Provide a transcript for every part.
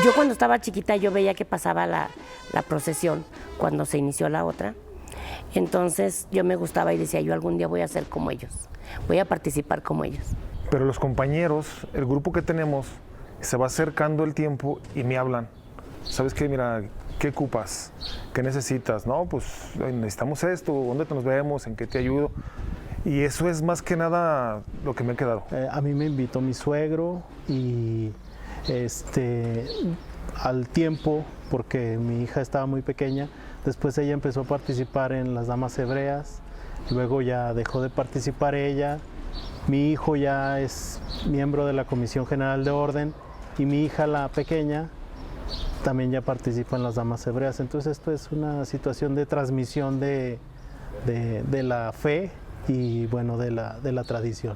Yo cuando estaba chiquita yo veía que pasaba la procesión cuando se inició la otra. Entonces yo me gustaba y decía, yo algún día voy a ser como ellos, voy a participar como ellos. Pero los compañeros, el grupo que tenemos, se va acercando el tiempo y me hablan. ¿Sabes qué? Mira, ¿qué ocupas? ¿Qué necesitas? No, pues necesitamos esto, ¿dónde nos vemos? ¿En qué te ayudo? Y eso es más que nada lo que me ha quedado. A mí me invitó mi suegro y al tiempo, porque mi hija estaba muy pequeña, después ella empezó a participar en las damas hebreas, luego ya dejó de participar ella, mi hijo ya es miembro de la Comisión General de Orden y mi hija, la pequeña, también ya participa en las damas hebreas. Entonces esto es una situación de transmisión de la fe y bueno, de la tradición.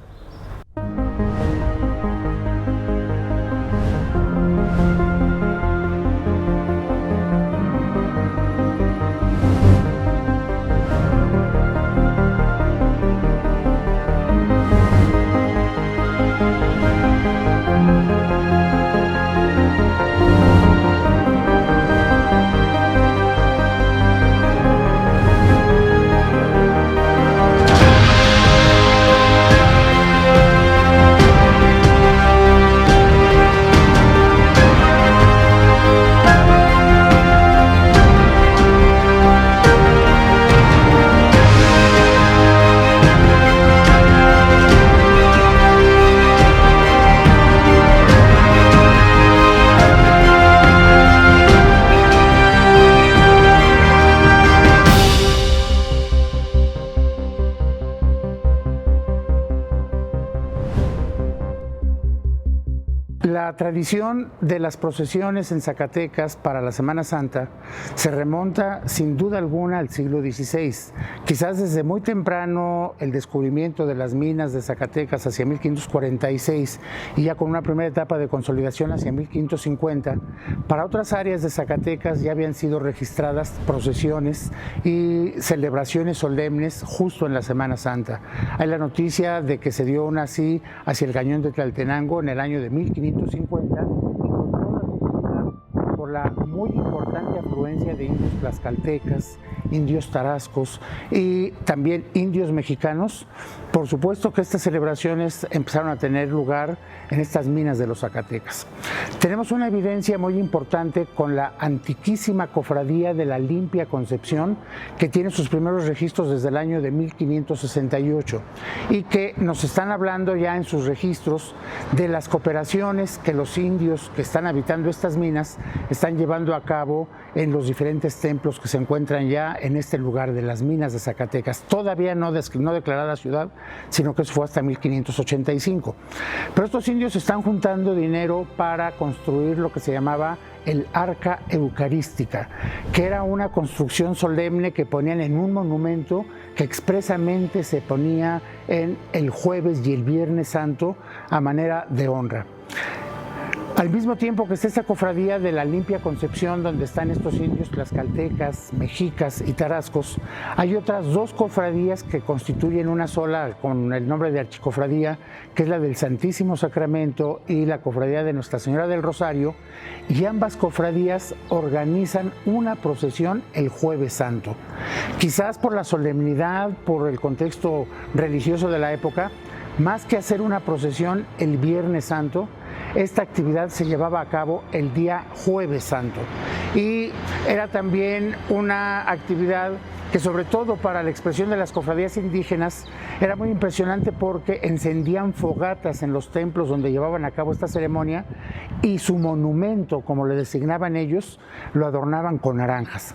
La tradición de las procesiones en Zacatecas para la Semana Santa se remonta sin duda alguna al siglo XVI. Quizás desde muy temprano el descubrimiento de las minas de Zacatecas hacia 1546 y ya con una primera etapa de consolidación hacia 1550, para otras áreas de Zacatecas ya habían sido registradas procesiones y celebraciones solemnes justo en la Semana Santa. Hay la noticia de que se dio una así hacia el Cañón de Tlaltenango en el año de 1550 por la muy importante afluencia de indios tlaxcaltecas, indios tarascos y también indios mexicanos. Por supuesto que estas celebraciones empezaron a tener lugar en estas minas de los Zacatecas. Tenemos una evidencia muy importante con la antiquísima cofradía de la Limpia Concepción, que tiene sus primeros registros desde el año de 1568 y que nos están hablando ya en sus registros de las cooperaciones que los indios que están habitando estas minas están llevando a cabo en los diferentes templos que se encuentran ya en este lugar de las minas de Zacatecas, todavía no declarada ciudad, sino que eso fue hasta 1585. Pero estos indios están juntando dinero para construir lo que se llamaba el Arca Eucarística, que era una construcción solemne que ponían en un monumento que expresamente se ponía en el jueves y el viernes santo a manera de honra. Al mismo tiempo que está esta cofradía de la Limpia Concepción, donde están estos indios tlaxcaltecas, mexicas y tarascos, hay otras dos cofradías que constituyen una sola con el nombre de archicofradía, que es la del Santísimo Sacramento y la cofradía de Nuestra Señora del Rosario, y ambas cofradías organizan una procesión el Jueves Santo. Quizás por la solemnidad, por el contexto religioso de la época, más que hacer una procesión el Viernes Santo, esta actividad se llevaba a cabo el día Jueves Santo y era también una actividad que sobre todo para la expresión de las cofradías indígenas era muy impresionante porque encendían fogatas en los templos donde llevaban a cabo esta ceremonia y su monumento, como le designaban ellos, lo adornaban con naranjas.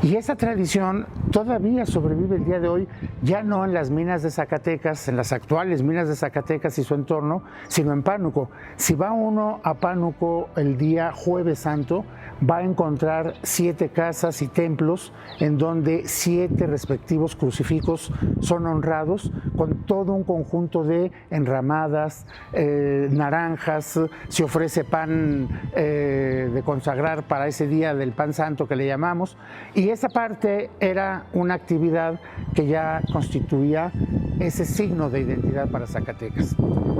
Y esa tradición todavía sobrevive el día de hoy, ya no en las minas de Zacatecas, en las actuales minas de Zacatecas y su entorno, sino en Pánuco. Si va uno a Pánuco el día Jueves Santo, va a encontrar 7 casas y templos en donde 7 respectivos crucifijos son honrados con todo un conjunto de enramadas, naranjas, se ofrece pan de consagrar para ese día del pan santo que le llamamos, y esa parte era una actividad que ya constituía ese signo de identidad para Zacatecas.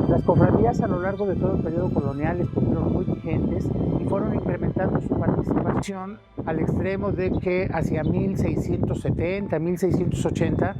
Las cofradías a lo largo de todo el periodo colonial estuvieron muy vigentes y fueron incrementando su participación al extremo de que hacia 1670, 1680,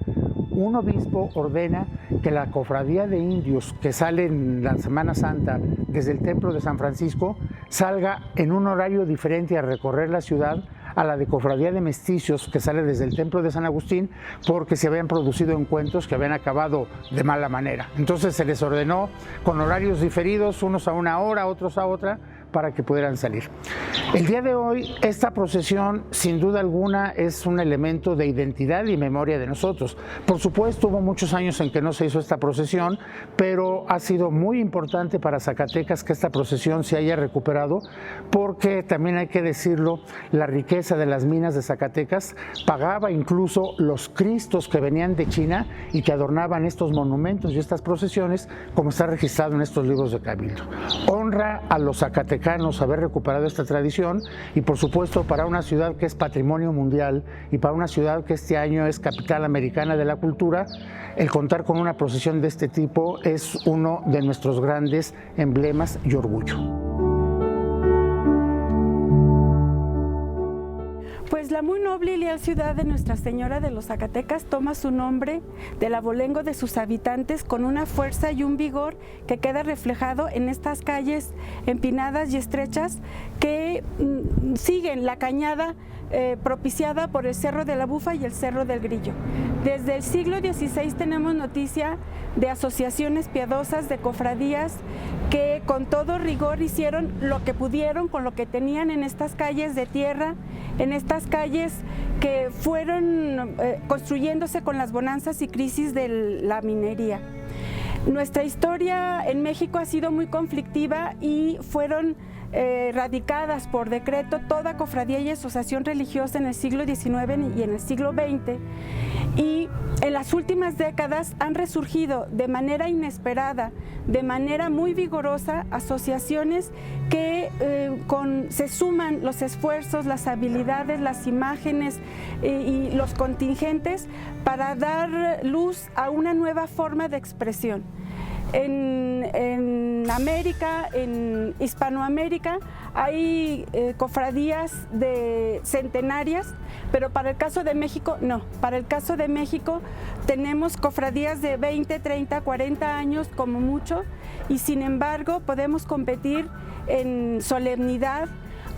un obispo ordena que la cofradía de indios que sale en la Semana Santa desde el templo de San Francisco salga en un horario diferente a recorrer la ciudad a la de cofradía de mestizos que sale desde el templo de San Agustín, porque se habían producido encuentros que habían acabado de mala manera. Entonces se les ordenó con horarios diferidos, unos a una hora, otros a otra, para que pudieran salir. El día de hoy, esta procesión, sin duda alguna, es un elemento de identidad y memoria de nosotros. Por supuesto, hubo muchos años en que no se hizo esta procesión, pero ha sido muy importante para Zacatecas que esta procesión se haya recuperado, porque también hay que decirlo, la riqueza de las minas de Zacatecas pagaba incluso los cristos que venían de China y que adornaban estos monumentos y estas procesiones, como está registrado en estos libros de Cabildo. Honra a los zacatecanos haber recuperado esta tradición y, por supuesto, para una ciudad que es patrimonio mundial y para una ciudad que este año es capital americana de la cultura, el contar con una procesión de este tipo es uno de nuestros grandes emblemas y orgullo. Pues la muy noble y leal ciudad de Nuestra Señora de los Zacatecas toma su nombre del abolengo de sus habitantes con una fuerza y un vigor que queda reflejado en estas calles empinadas y estrechas que siguen la cañada propiciada por el Cerro de la Bufa y el Cerro del Grillo. Desde el siglo XVI tenemos noticia de asociaciones piadosas, de cofradías que con todo rigor hicieron lo que pudieron con lo que tenían en estas calles de tierra, en estas calles que fueron construyéndose con las bonanzas y crisis de la minería. Nuestra historia en México ha sido muy conflictiva y fueron radicadas por decreto toda cofradía y asociación religiosa en el siglo XIX y en el siglo XX, y en las últimas décadas han resurgido de manera inesperada, de manera muy vigorosa, asociaciones que se suman los esfuerzos, las habilidades, las imágenes y los contingentes para dar luz a una nueva forma de expresión. En América, en Hispanoamérica, hay cofradías centenarias, pero para el caso de México, no. Para el caso de México tenemos cofradías de 20, 30, 40 años como mucho, y sin embargo podemos competir en solemnidad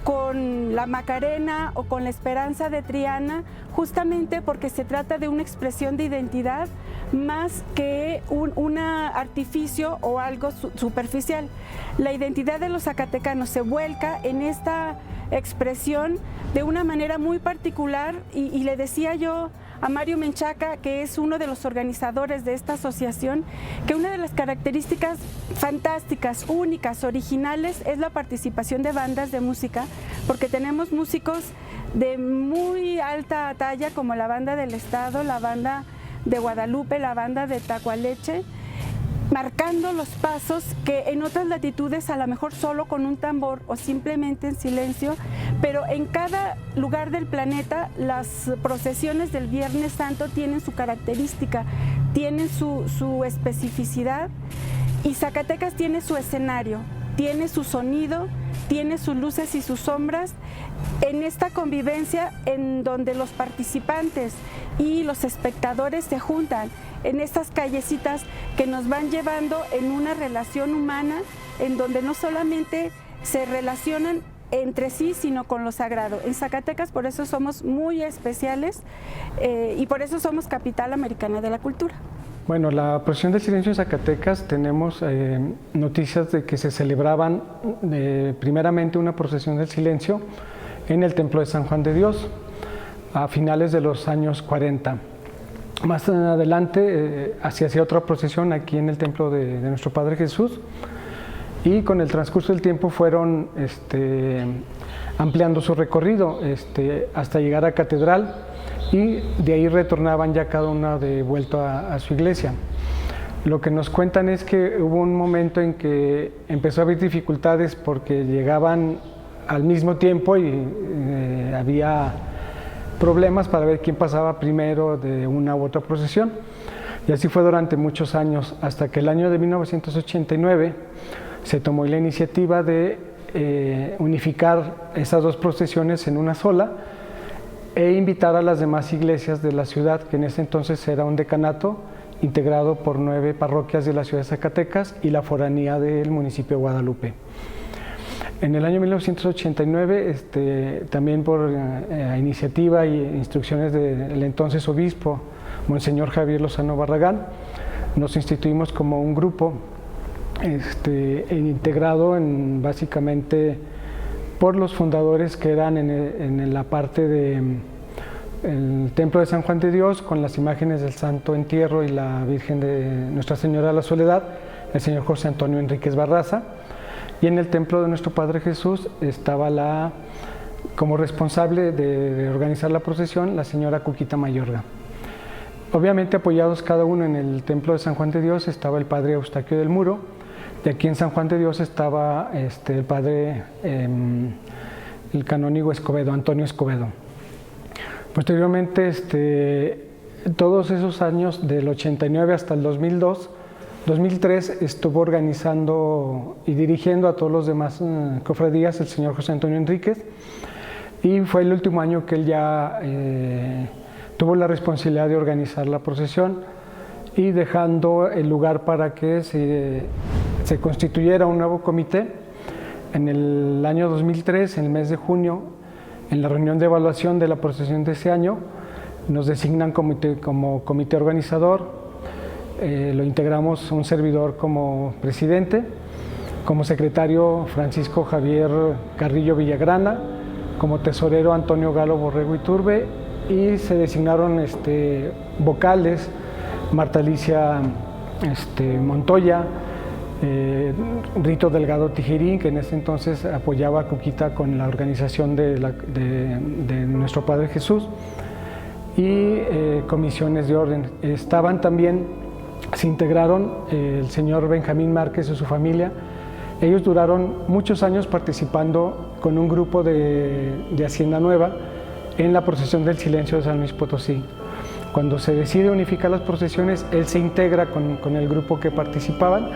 con la Macarena o con la Esperanza de Triana, justamente porque se trata de una expresión de identidad más que un artificio o algo superficial. La identidad de los zacatecanos se vuelca en esta expresión de una manera muy particular, y le decía yo a Mario Menchaca, que es uno de los organizadores de esta asociación, que una de las características fantásticas, únicas, originales, es la participación de bandas de música, porque tenemos músicos de muy alta talla como la Banda del Estado, la Banda de Guadalupe, la Banda de Tacualeche, marcando los pasos que en otras latitudes a lo mejor solo con un tambor o simplemente en silencio, pero en cada lugar del planeta las procesiones del Viernes Santo tienen su característica, tienen su especificidad, y Zacatecas tiene su escenario, tiene su sonido, tiene sus luces y sus sombras en esta convivencia en donde los participantes y los espectadores se juntan en estas callecitas que nos van llevando en una relación humana en donde no solamente se relacionan entre sí, sino con lo sagrado. En Zacatecas por eso somos muy especiales y por eso somos capital americana de la cultura. Bueno, la procesión del silencio en Zacatecas tenemos noticias de que se celebraban primeramente una procesión del silencio en el Templo de San Juan de Dios a finales de los años 40. Más adelante se hacía otra procesión aquí en el Templo de Nuestro Padre Jesús, y con el transcurso del tiempo fueron ampliando su recorrido hasta llegar a Catedral, y de ahí retornaban ya cada una de vuelto a su iglesia. Lo que nos cuentan es que hubo un momento en que empezó a haber dificultades porque llegaban al mismo tiempo y había problemas para ver quién pasaba primero de una u otra procesión. Y así fue durante muchos años, hasta que el año de 1989 se tomó la iniciativa de unificar esas dos procesiones en una sola e invitar a las demás iglesias de la ciudad, que en ese entonces era un decanato integrado por 9 parroquias de la ciudad de Zacatecas y la foranía del municipio de Guadalupe. En el año 1989, también por iniciativa e instrucciones del entonces obispo, Monseñor Javier Lozano Barragán, nos instituimos como un grupo integrado básicamente por los fundadores que eran en la parte del Templo de San Juan de Dios, con las imágenes del Santo Entierro y la Virgen de Nuestra Señora de la Soledad, el señor José Antonio Enríquez Barraza, y en el Templo de Nuestro Padre Jesús estaba como responsable de organizar la procesión la señora Cuquita Mayorga. Obviamente apoyados cada uno en el Templo de San Juan de Dios estaba el padre Eustaquio del Muro, y aquí en San Juan de Dios estaba el padre, el canónigo Escobedo, Antonio Escobedo. Posteriormente, todos esos años, del 89 hasta el 2003, estuvo organizando y dirigiendo a todos los demás cofradías el señor José Antonio Enríquez, y fue el último año que él ya tuvo la responsabilidad de organizar la procesión y dejando el lugar para que se constituyera un nuevo comité. En el año 2003, en el mes de junio, en la reunión de evaluación de la procesión de ese año, nos designan como comité organizador, lo integramos un servidor como presidente, como secretario Francisco Javier Carrillo Villagrana, como tesorero Antonio Galo Borrego Iturbe, y se designaron vocales Marta Alicia Montoya, Rito Delgado Tijerín, que en ese entonces apoyaba a Cuquita con la organización de Nuestro Padre Jesús, y comisiones de orden. Estaban también, se integraron el señor Benjamín Márquez y su familia. Ellos duraron muchos años participando con un grupo de Hacienda Nueva en la procesión del silencio de San Luis Potosí. Cuando se decide unificar las procesiones, él se integra con el grupo que participaban,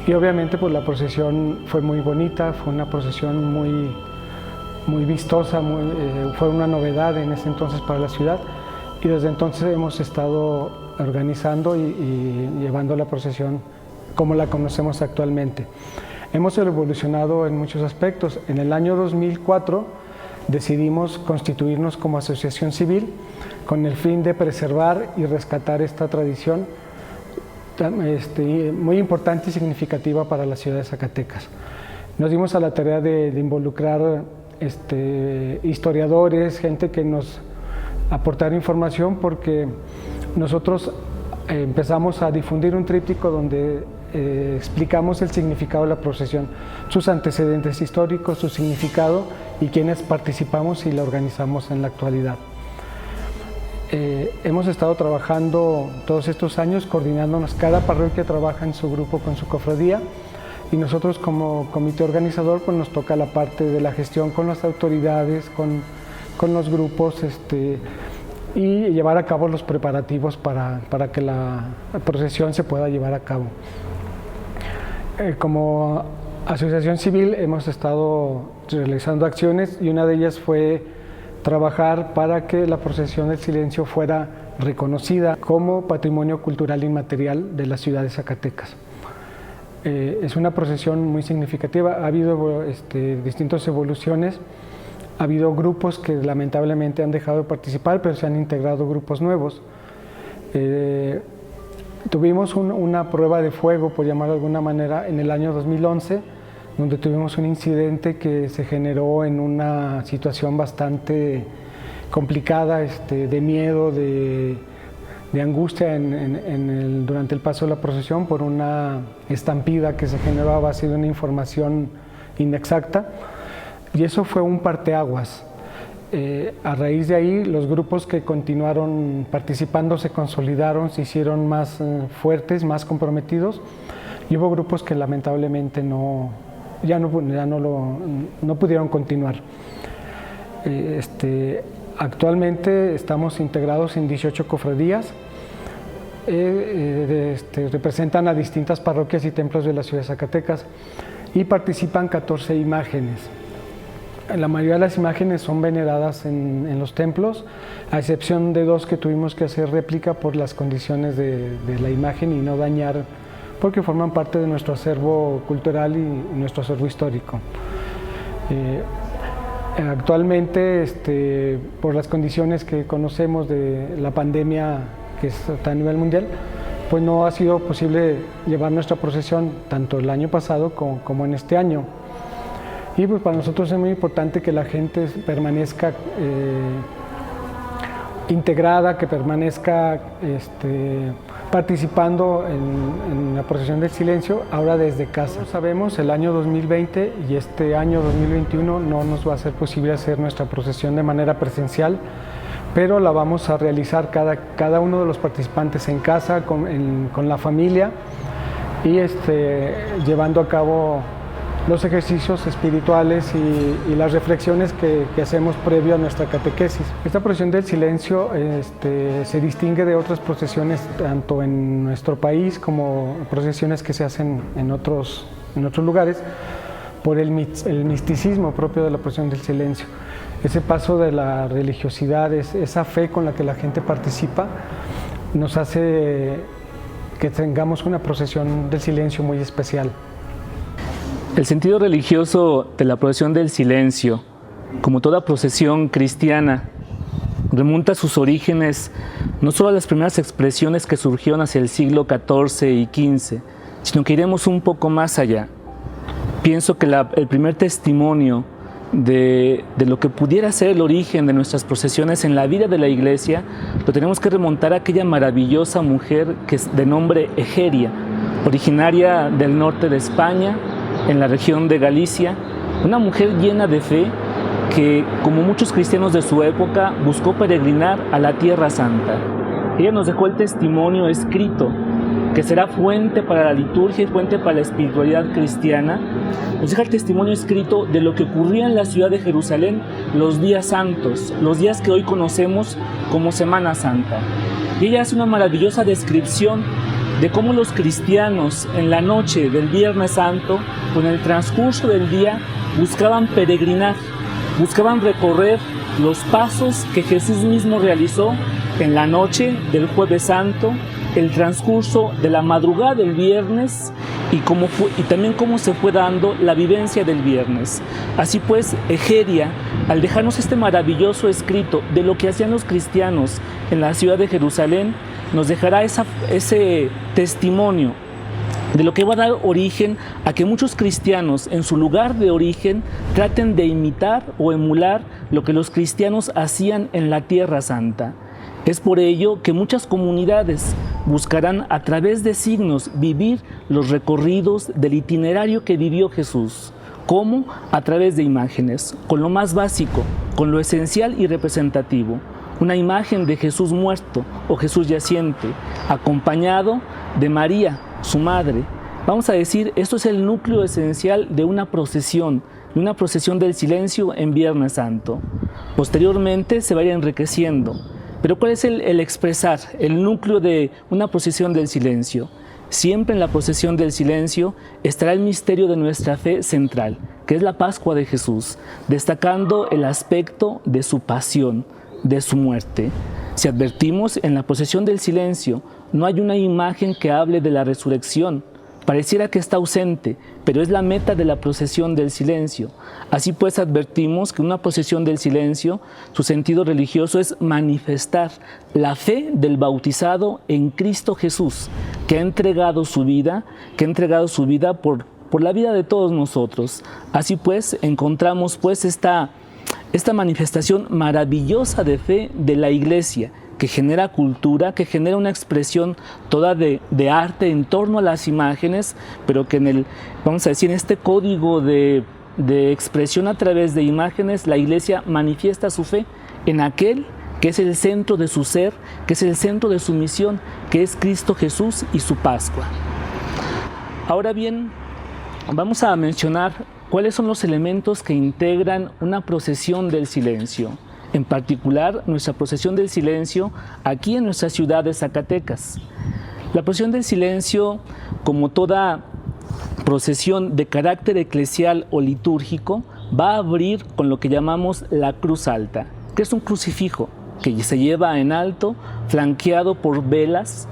y obviamente pues la procesión fue muy bonita, fue una procesión muy vistosa, fue una novedad en ese entonces para la ciudad, y desde entonces hemos estado organizando y llevando la procesión como la conocemos actualmente. Hemos evolucionado en muchos aspectos. En el año 2004 decidimos constituirnos como asociación civil con el fin de preservar y rescatar esta tradición muy importante y significativa para la ciudad de Zacatecas. Nos dimos a la tarea de involucrar historiadores, gente que nos aportara información, porque nosotros empezamos a difundir un tríptico donde explicamos el significado de la procesión, sus antecedentes históricos, su significado y quienes participamos y la organizamos en la actualidad. Hemos estado trabajando todos estos años coordinándonos, cada parroquia trabaja en su grupo con su cofradía, y nosotros como comité organizador pues nos toca la parte de la gestión con las autoridades, con los grupos, y llevar a cabo los preparativos para que la procesión se pueda llevar a cabo. Como asociación civil hemos estado realizando acciones, y una de ellas fue trabajar para que la procesión del silencio fuera reconocida como patrimonio cultural inmaterial de la ciudad de Zacatecas. Es una procesión muy significativa, ha habido distintas evoluciones, ha habido grupos que lamentablemente han dejado de participar, pero se han integrado grupos nuevos. Tuvimos una prueba de fuego, por llamarlo de alguna manera, en el año 2011, donde tuvimos un incidente que se generó en una situación bastante complicada, de miedo, de angustia durante el paso de la procesión por una estampida que se generó a base de una información inexacta, y eso fue un parteaguas. A raíz de ahí, los grupos que continuaron participando se consolidaron, se hicieron más fuertes, más comprometidos, y hubo grupos que lamentablemente no pudieron continuar. Actualmente estamos integrados en 18 cofradías. representan a distintas parroquias y templos de la ciudad de Zacatecas y participan 14 imágenes. La mayoría de las imágenes son veneradas en los templos, a excepción de 2 que tuvimos que hacer réplica por las condiciones de la imagen y no dañar, porque forman parte de nuestro acervo cultural y nuestro acervo histórico. Actualmente, por las condiciones que conocemos de la pandemia que está a nivel mundial, pues no ha sido posible llevar nuestra procesión tanto el año pasado como en este año. Y pues para nosotros es muy importante que la gente permanezca integrada, que permanezca participando en la procesión del silencio, ahora desde casa. Como sabemos, el año 2020 y este año 2021 no nos va a ser posible hacer nuestra procesión de manera presencial, pero la vamos a realizar cada uno de los participantes en casa, con la familia, y llevando a cabo los ejercicios espirituales y las reflexiones que hacemos previo a nuestra catequesis. Esta procesión del silencio se distingue de otras procesiones tanto en nuestro país como procesiones que se hacen en otros lugares por el misticismo propio de la procesión del silencio. Ese paso de la religiosidad, esa fe con la que la gente participa, nos hace que tengamos una procesión del silencio muy especial. El sentido religioso de la procesión del silencio, como toda procesión cristiana, remonta a sus orígenes no solo a las primeras expresiones que surgieron hacia el siglo XIV y XV, sino que iremos un poco más allá. Pienso que el primer testimonio de lo que pudiera ser el origen de nuestras procesiones en la vida de la Iglesia lo tenemos que remontar a aquella maravillosa mujer que es de nombre Egeria, originaria del norte de España, en la región de Galicia, una mujer llena de fe que, como muchos cristianos de su época, buscó peregrinar a la Tierra Santa. Ella nos dejó el testimonio escrito, que será fuente para la liturgia y fuente para la espiritualidad cristiana. Nos deja el testimonio escrito de lo que ocurría en la ciudad de Jerusalén los días santos, los días que hoy conocemos como Semana Santa. Y ella hace una maravillosa descripción de cómo los cristianos en la noche del Viernes Santo, o en el transcurso del día, buscaban peregrinar, buscaban recorrer los pasos que Jesús mismo realizó en la noche del Jueves Santo, el transcurso de la madrugada del viernes y también cómo se fue dando la vivencia del viernes. Así pues, Egeria, al dejarnos este maravilloso escrito de lo que hacían los cristianos en la ciudad de Jerusalén, nos dejará ese testimonio de lo que va a dar origen a que muchos cristianos en su lugar de origen traten de imitar o emular lo que los cristianos hacían en la Tierra Santa. Es por ello que muchas comunidades buscarán a través de signos vivir los recorridos del itinerario que vivió Jesús. ¿Cómo? A través de imágenes, con lo más básico, con lo esencial y representativo. Una imagen de Jesús muerto o Jesús yaciente, acompañado de María, su madre. Vamos a decir, esto es el núcleo esencial de una procesión del silencio en Viernes Santo. Posteriormente se va a ir enriqueciendo. Pero ¿cuál es el expresar, el núcleo de una procesión del silencio? Siempre en la procesión del silencio estará el misterio de nuestra fe central, que es la Pascua de Jesús, destacando el aspecto de su pasión, de su muerte. Si advertimos, en la procesión del silencio no hay una imagen que hable de la resurrección. Pareciera que está ausente, pero es la meta de la procesión del silencio. Así pues advertimos que una procesión del silencio, su sentido religioso es manifestar la fe del bautizado en Cristo Jesús, que ha entregado su vida por la vida de todos nosotros. Así pues encontramos pues esta manifestación maravillosa de fe de la Iglesia, que genera cultura, que genera una expresión toda de arte en torno a las imágenes, pero que en este código de expresión a través de imágenes, la Iglesia manifiesta su fe en aquel que es el centro de su ser, que es el centro de su misión, que es Cristo Jesús y su Pascua. Ahora bien, vamos a mencionar cuáles son los elementos que integran una procesión del silencio. en particular nuestra procesión del silencio aquí en nuestra ciudad de Zacatecas. La procesión del silencio, como toda procesión de carácter eclesial o litúrgico, va a abrir con lo que llamamos la cruz alta, que es un crucifijo que se lleva en alto, flanqueado por velas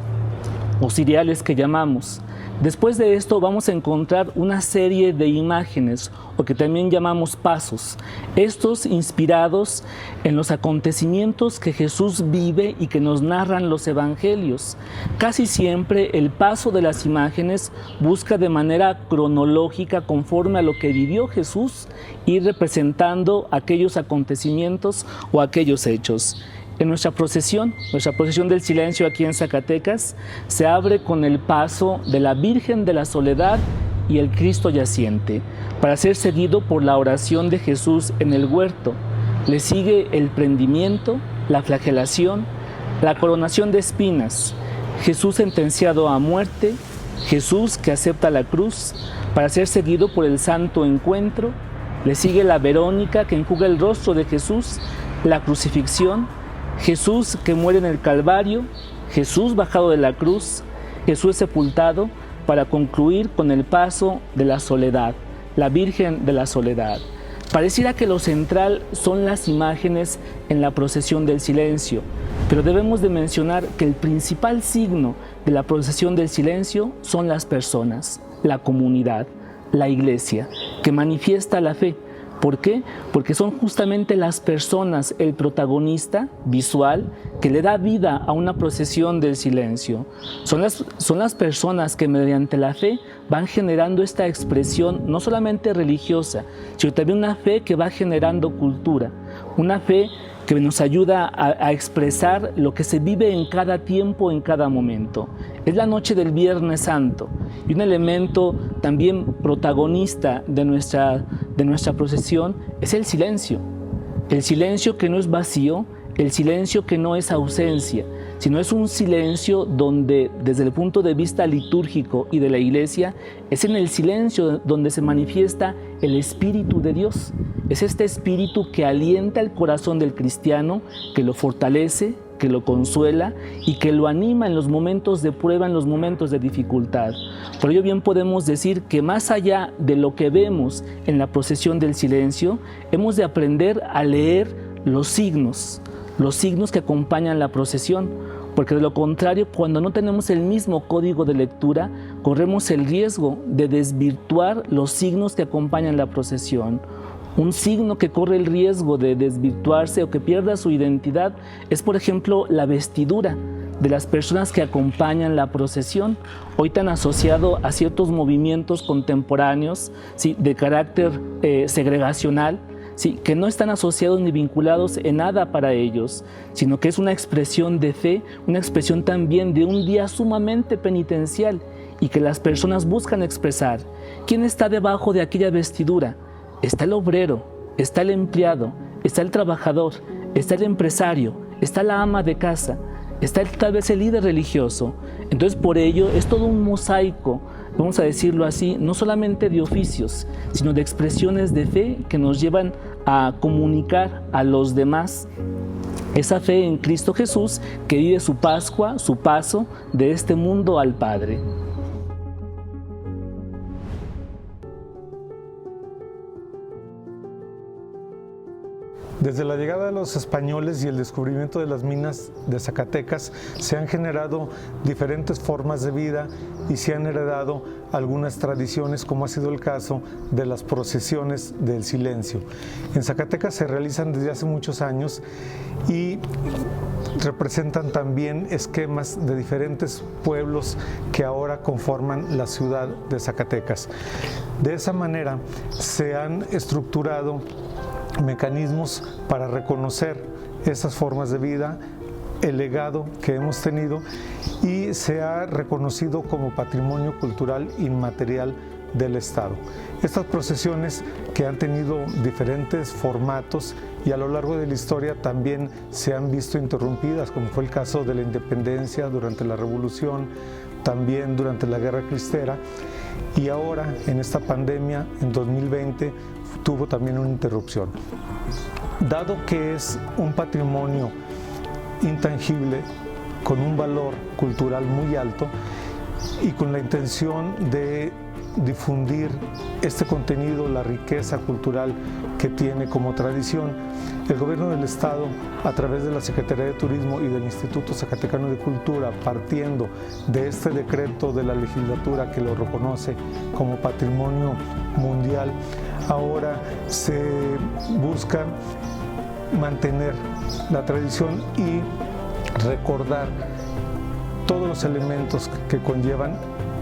o ciriales que llamamos. Después de esto vamos a encontrar una serie de imágenes, o que también llamamos pasos, estos inspirados en los acontecimientos que Jesús vive y que nos narran los evangelios. Casi siempre el paso de las imágenes busca de manera cronológica, conforme a lo que vivió Jesús, ir representando aquellos acontecimientos o aquellos hechos. En nuestra procesión del silencio aquí en Zacatecas, se abre con el paso de la Virgen de la Soledad y el Cristo yaciente, para ser seguido por la oración de Jesús en el huerto. Le sigue el prendimiento, la flagelación, la coronación de espinas, Jesús sentenciado a muerte, Jesús que acepta la cruz, para ser seguido por el santo encuentro. Le sigue la Verónica que enjuga el rostro de Jesús, la crucifixión, Jesús que muere en el Calvario, Jesús bajado de la cruz, Jesús sepultado, para concluir con el paso de la soledad, la Virgen de la Soledad. Pareciera que lo central son las imágenes en la procesión del silencio, pero debemos de mencionar que el principal signo de la procesión del silencio son las personas, la comunidad, la iglesia, que manifiesta la fe. ¿Por qué? Porque son justamente las personas el protagonista visual que le da vida a una procesión del silencio. Son las personas que mediante la fe van generando esta expresión no solamente religiosa, sino también una fe que va generando cultura, una fe que nos ayuda a expresar lo que se vive en cada tiempo, en cada momento. Es la noche del Viernes Santo y un elemento también protagonista de nuestra procesión es el silencio que no es vacío, el silencio que no es ausencia, sino es un silencio donde desde el punto de vista litúrgico y de la iglesia, es en el silencio donde se manifiesta el Espíritu de Dios. Es este Espíritu que alienta el corazón del cristiano, que lo fortalece, que lo consuela y que lo anima en los momentos de prueba, en los momentos de dificultad. Por ello bien podemos decir que más allá de lo que vemos en la procesión del silencio, hemos de aprender a leer los signos que acompañan la procesión, porque de lo contrario, cuando no tenemos el mismo código de lectura, corremos el riesgo de desvirtuar los signos que acompañan la procesión. Un signo que corre el riesgo de desvirtuarse o que pierda su identidad es, por ejemplo, la vestidura de las personas que acompañan la procesión, hoy tan asociado a ciertos movimientos contemporáneos, ¿sí?, de carácter segregacional, ¿sí?, que no están asociados ni vinculados en nada para ellos, sino que es una expresión de fe, una expresión también de un día sumamente penitencial y que las personas buscan expresar. ¿Quién está debajo de aquella vestidura? Está el obrero, está el empleado, está el trabajador, está el empresario, está la ama de casa, está tal vez el líder religioso. Entonces por ello es todo un mosaico, vamos a decirlo así, no solamente de oficios, sino de expresiones de fe que nos llevan a comunicar a los demás esa fe en Cristo Jesús que vive su Pascua, su paso de este mundo al Padre. Desde la llegada de los españoles y el descubrimiento de las minas de Zacatecas se han generado diferentes formas de vida y se han heredado algunas tradiciones, como ha sido el caso de las procesiones del silencio. En Zacatecas se realizan desde hace muchos años y representan también esquemas de diferentes pueblos que ahora conforman la ciudad de Zacatecas. De esa manera se han estructurado mecanismos para reconocer esas formas de vida, el legado que hemos tenido, y se ha reconocido como patrimonio cultural inmaterial del Estado. Estas procesiones que han tenido diferentes formatos y a lo largo de la historia también se han visto interrumpidas, como fue el caso de la independencia durante la Revolución, también durante la Guerra Cristera, y ahora en esta pandemia, en 2020, tuvo también una interrupción. dado que es un patrimonio intangible con un valor cultural muy alto y con la intención de difundir este contenido, la riqueza cultural que tiene como tradición, el gobierno del estado, a través de la Secretaría de Turismo y del Instituto Zacatecano de Cultura, partiendo de este decreto de la legislatura que lo reconoce como patrimonio mundial, ahora se busca mantener la tradición y recordar todos los elementos que conllevan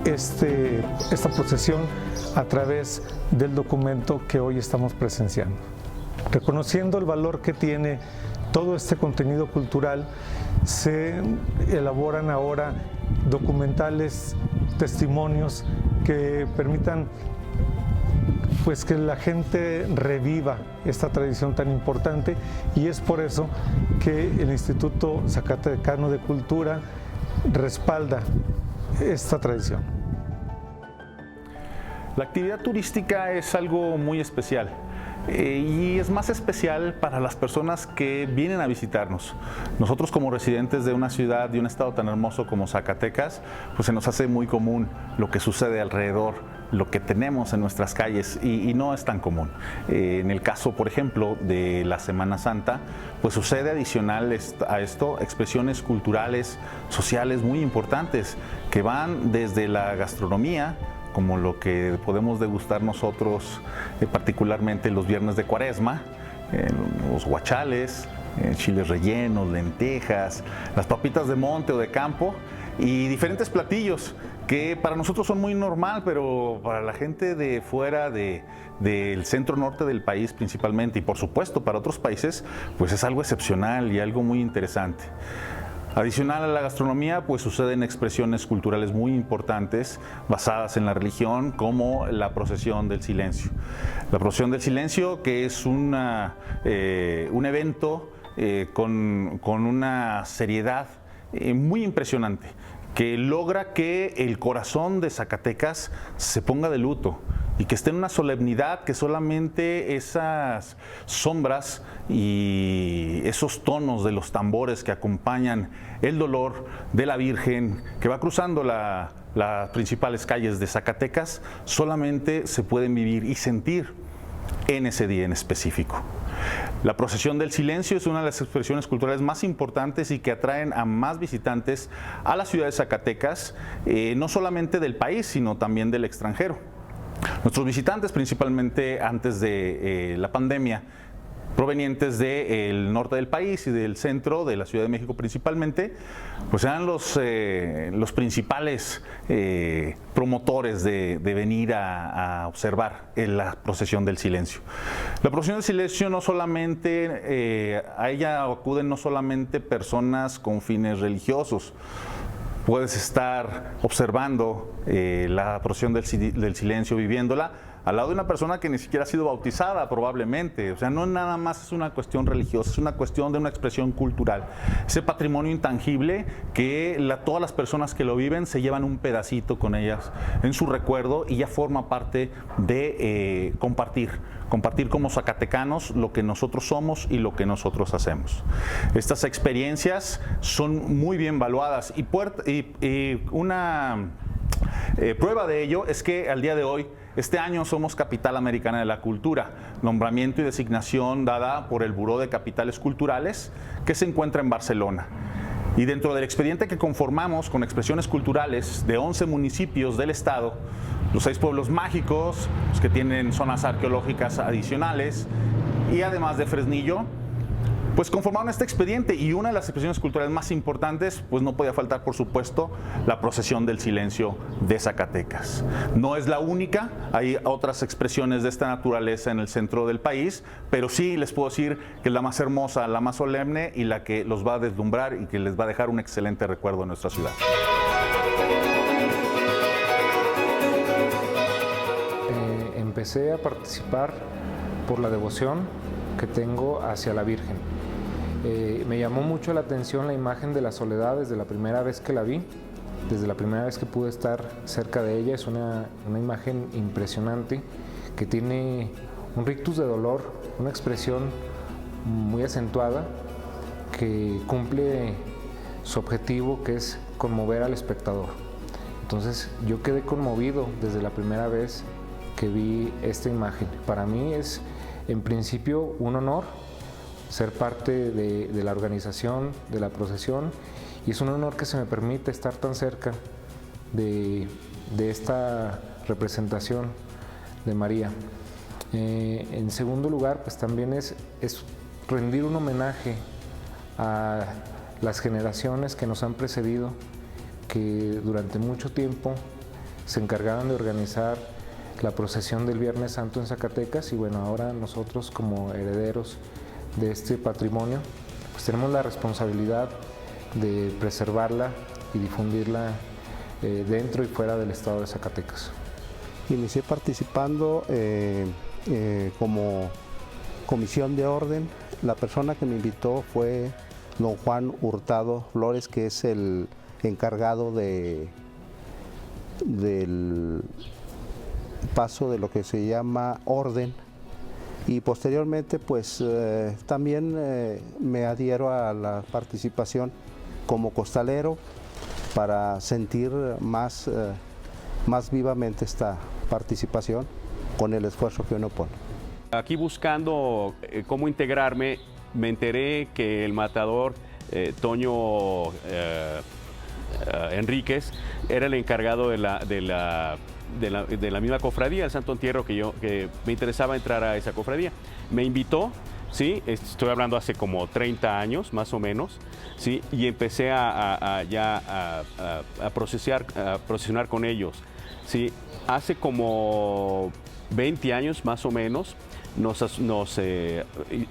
esta procesión a través del documento que hoy estamos presenciando. Reconociendo el valor que tiene todo este contenido cultural, se elaboran ahora documentales, testimonios que permitan pues que la gente reviva esta tradición tan importante, y es por eso que el Instituto Zacatecano de Cultura respalda esta tradición. La actividad turística es algo muy especial. Y es más especial para las personas que vienen a visitarnos. Nosotros, como residentes de una ciudad, de un estado tan hermoso como Zacatecas, pues se nos hace muy común lo que sucede alrededor, lo que tenemos en nuestras calles, y no es tan común. En el caso, por ejemplo, de la Semana Santa, pues sucede adicional a esto expresiones culturales, sociales muy importantes, que van desde la gastronomía, como lo que podemos degustar nosotros, particularmente los viernes de Cuaresma, los guachales, chiles rellenos, lentejas, las papitas de monte o de campo, y diferentes platillos que para nosotros son muy normal, pero para la gente de fuera del centro norte del país principalmente, y por supuesto para otros países, pues es algo excepcional y algo muy interesante. Adicional a la gastronomía, pues suceden expresiones culturales muy importantes basadas en la religión, como la procesión del silencio. La procesión del silencio, que es un evento con una seriedad muy impresionante, que logra que el corazón de Zacatecas se ponga de luto y que esté en una solemnidad que solamente esas sombras y esos tonos de los tambores que acompañan el dolor de la Virgen que va cruzando las principales calles de Zacatecas solamente se pueden vivir y sentir en ese día en específico. La procesión del silencio es una de las expresiones culturales más importantes y que atraen a más visitantes a la ciudad de Zacatecas, no solamente del país, sino también del extranjero. Nuestros visitantes, principalmente antes de la pandemia, provenientes del norte del país y del centro, de la Ciudad de México principalmente, pues eran los principales promotores de venir a observar la procesión del silencio. La procesión del silencio no solamente, a ella acuden no solamente personas con fines religiosos. Puedes estar observando la procesión del silencio, viviéndola, al lado de una persona que ni siquiera ha sido bautizada probablemente. O sea, no nada más es una cuestión religiosa, es una cuestión de una expresión cultural. Ese patrimonio intangible que todas las personas que lo viven se llevan un pedacito con ellas en su recuerdo, y ya forma parte de compartir como zacatecanos lo que nosotros somos y lo que nosotros hacemos. Estas experiencias son muy bien valuadas, y una prueba de ello es que al día de hoy, este año, somos Capital Americana de la Cultura, nombramiento y designación dada por el Buró de Capitales Culturales, que se encuentra en Barcelona. Y dentro del expediente que conformamos con expresiones culturales de 11 municipios del estado, los 6 pueblos mágicos, los que tienen zonas arqueológicas adicionales, y además de Fresnillo, pues conformaron este expediente, y una de las expresiones culturales más importantes, pues no podía faltar, por supuesto, la procesión del silencio de Zacatecas. No es la única, hay otras expresiones de esta naturaleza en el centro del país, pero sí les puedo decir que es la más hermosa, la más solemne, y la que los va a deslumbrar y que les va a dejar un excelente recuerdo en nuestra ciudad. Empecé a participar por la devoción que tengo hacia la Virgen. Me llamó mucho la atención la imagen de la soledad desde la primera vez que la vi, desde la primera vez que pude estar cerca de ella. Es una imagen impresionante que tiene un rictus de dolor, una expresión muy acentuada que cumple su objetivo, que es conmover al espectador. Entonces yo quedé conmovido desde la primera vez que vi esta imagen. Para mí es en principio un honor ser parte de la organización de la procesión, y es un honor que se me permite estar tan cerca de esta representación de María. En segundo lugar, pues también es rendir un homenaje a las generaciones que nos han precedido, que durante mucho tiempo se encargaron de organizar la procesión del Viernes Santo en Zacatecas, y bueno, ahora nosotros como herederos de este patrimonio, pues tenemos la responsabilidad de preservarla y difundirla dentro y fuera del estado de Zacatecas. Inicié participando como comisión de orden. La persona que me invitó fue don Juan Hurtado Flores, que es el encargado del paso de lo que se llama orden, y posteriormente pues también me adhiero a la participación como costalero para sentir más vivamente esta participación con el esfuerzo que uno pone. Aquí buscando cómo integrarme, me enteré que el matador Toño Enríquez era el encargado de la misma cofradía, el Santo Entierro, que me interesaba entrar a esa cofradía. Me invitó, ¿sí? Estoy hablando hace como 30 años, más o menos, ¿sí? Y empecé a procesionar con ellos, ¿sí? Hace como 20 años, más o menos,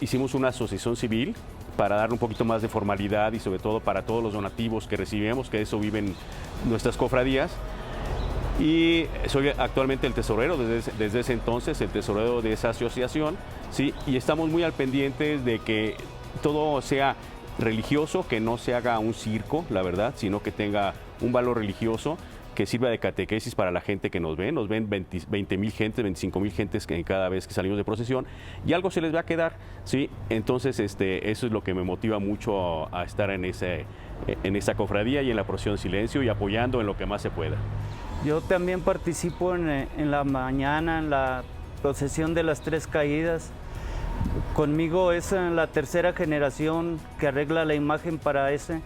hicimos una asociación civil para darle un poquito más de formalidad y sobre todo para todos los donativos que recibimos, que eso viven nuestras cofradías. Y soy actualmente el tesorero, desde ese entonces, el tesorero de esa asociación, ¿sí? Y estamos muy al pendiente de que todo sea religioso, que no se haga un circo, la verdad, sino que tenga un valor religioso, que sirva de catequesis para la gente que nos ven 20,000 gentes, 25,000 gentes cada vez que salimos de procesión, y algo se les va a quedar, ¿sí? Entonces eso es lo que me motiva mucho a estar en esa cofradía y en la procesión silencio y apoyando en lo que más se pueda. Yo también participo en la mañana, en la procesión de las Tres Caídas. Conmigo es la tercera generación que arregla la imagen para ese.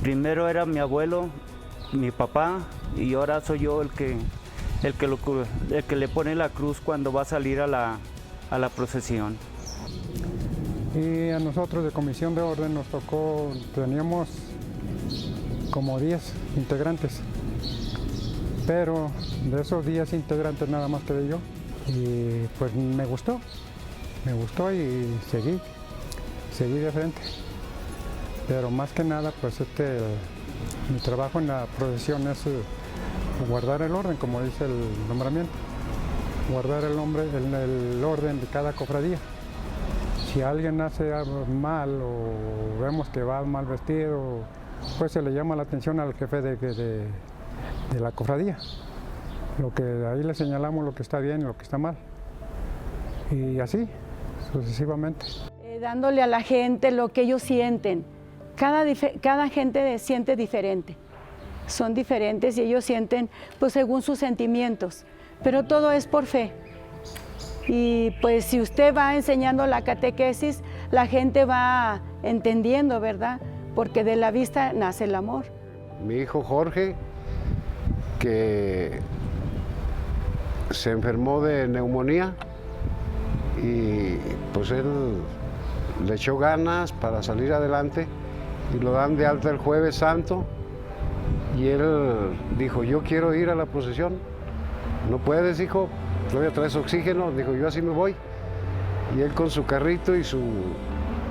Primero era mi abuelo, mi papá, y ahora soy yo el que le pone la cruz cuando va a salir a la procesión. Y a nosotros de comisión de orden nos tocó, teníamos como 10 integrantes, pero de esos 10 integrantes nada más quedé yo, y pues me gustó y seguí de frente. Pero más que nada, pues mi trabajo en la procesión es guardar el orden, como dice el nombramiento, guardar el orden de cada cofradía. Si alguien hace algo mal o vemos que va mal vestido, pues se le llama la atención al jefe de la cofradía. Ahí le señalamos lo que está bien y lo que está mal. Y así, sucesivamente. Dándole a la gente lo que ellos sienten. Cada gente siente diferente, son diferentes y ellos sienten pues según sus sentimientos, pero todo es por fe. Y pues si usted va enseñando la catequesis, la gente va entendiendo, ¿verdad? Porque de la vista nace el amor. Mi hijo Jorge, que se enfermó de neumonía, y pues él le echó ganas para salir adelante, y lo dan de alta el Jueves Santo, y él dijo, yo quiero ir a la procesión. No puedes, hijo, todavía traes oxígeno. Dijo, yo así me voy. Y él con su carrito y su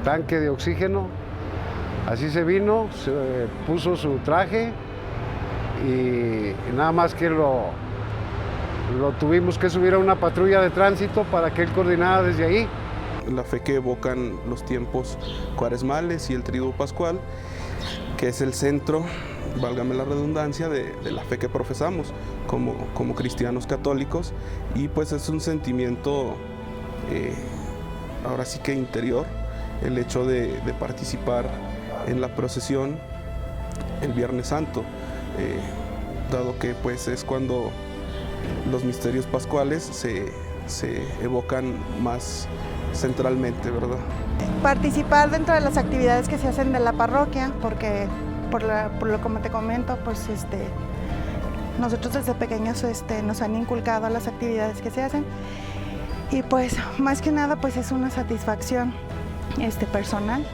tanque de oxígeno, así se vino, se puso su traje, y nada más que lo tuvimos que subir a una patrulla de tránsito para que él coordinara desde ahí. La fe que evocan los tiempos cuaresmales y el Triduo Pascual, que es el centro, válgame la redundancia, de la fe que profesamos como cristianos católicos, y pues es un sentimiento ahora sí que interior, el hecho de participar en la procesión el Viernes Santo, dado que pues es cuando los misterios pascuales se evocan más centralmente, ¿verdad? Participar dentro de las actividades que se hacen de la parroquia, porque por lo como te comento, pues nosotros desde pequeños nos han inculcado las actividades que se hacen, y pues más que nada pues es una satisfacción personal,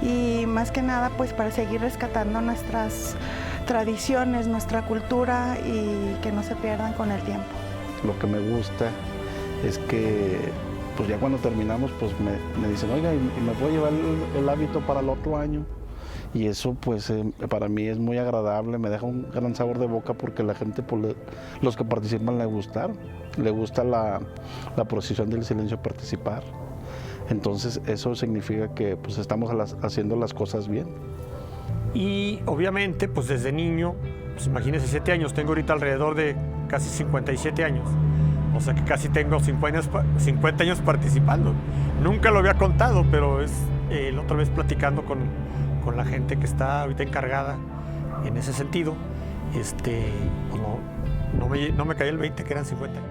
y más que nada pues para seguir rescatando nuestras tradiciones, nuestra cultura, y que no se pierdan con el tiempo. Lo que me gusta es que pues ya cuando terminamos pues me dicen, oiga, ¿y me puedo llevar el hábito para el otro año? Y eso pues para mí es muy agradable, me deja un gran sabor de boca, porque la gente, pues, los que participan le gusta la procesión del silencio participar. Entonces eso significa que pues estamos haciendo las cosas bien. Y obviamente pues desde niño, pues imagínense, 7 años, tengo ahorita alrededor de casi 57 años. O sea que casi tengo 50 años participando. Nunca lo había contado, pero es la otra vez platicando con la gente que está ahorita encargada en ese sentido, pues no me caía el 20 que eran 50 años.